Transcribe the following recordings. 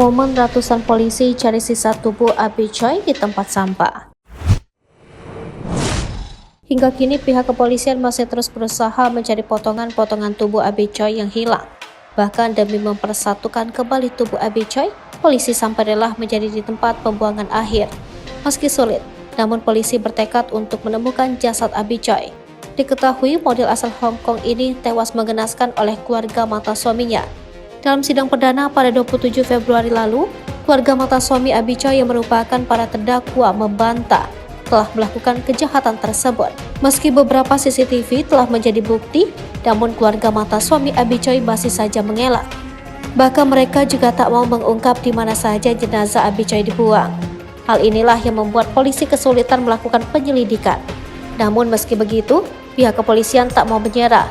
Momen ratusan polisi cari sisa tubuh Abi Choi di tempat sampah. Hingga kini pihak kepolisian masih terus berusaha mencari potongan-potongan tubuh Abi Choi yang hilang. Bahkan demi mempersatukan kembali tubuh Abi Choi, polisi sampai rela menjadi di tempat pembuangan akhir. Meski sulit, namun polisi bertekad untuk menemukan jasad Abi Choi. Diketahui model asal Hong Kong ini tewas mengenaskan oleh keluarga mantan suaminya. Dalam sidang perdana pada 27 Februari lalu, keluarga mantan suami Abi Choi yang merupakan para terdakwa membantah telah melakukan kejahatan tersebut. Meski beberapa CCTV telah menjadi bukti, namun keluarga mantan suami Abi Choi masih saja mengelak. Bahkan mereka juga tak mau mengungkap di mana saja jenazah Abi Choi dibuang. Hal inilah yang membuat polisi kesulitan melakukan penyelidikan. Namun meski begitu, pihak kepolisian tak mau menyerah.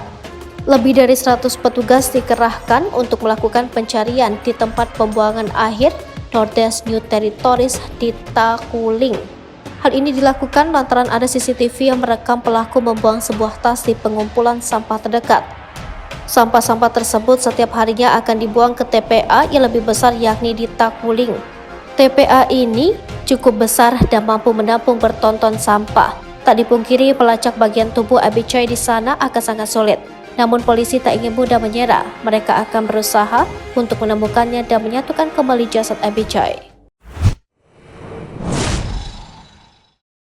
Lebih dari 100 petugas dikerahkan untuk melakukan pencarian di tempat pembuangan akhir Northeast New Territories di Takuling. Hal ini dilakukan lantaran ada CCTV yang merekam pelaku membuang sebuah tas di pengumpulan sampah terdekat. Sampah-sampah tersebut setiap harinya akan dibuang ke TPA yang lebih besar yakni di Takuling. TPA ini cukup besar dan mampu menampung bertonton sampah. Tak dipungkiri pelacak bagian tubuh Abi Choi di sana akan sangat sulit. Namun polisi tak ingin mudah menyerah. Mereka akan berusaha untuk menemukannya dan menyatukan kembali jasad Abi Choi.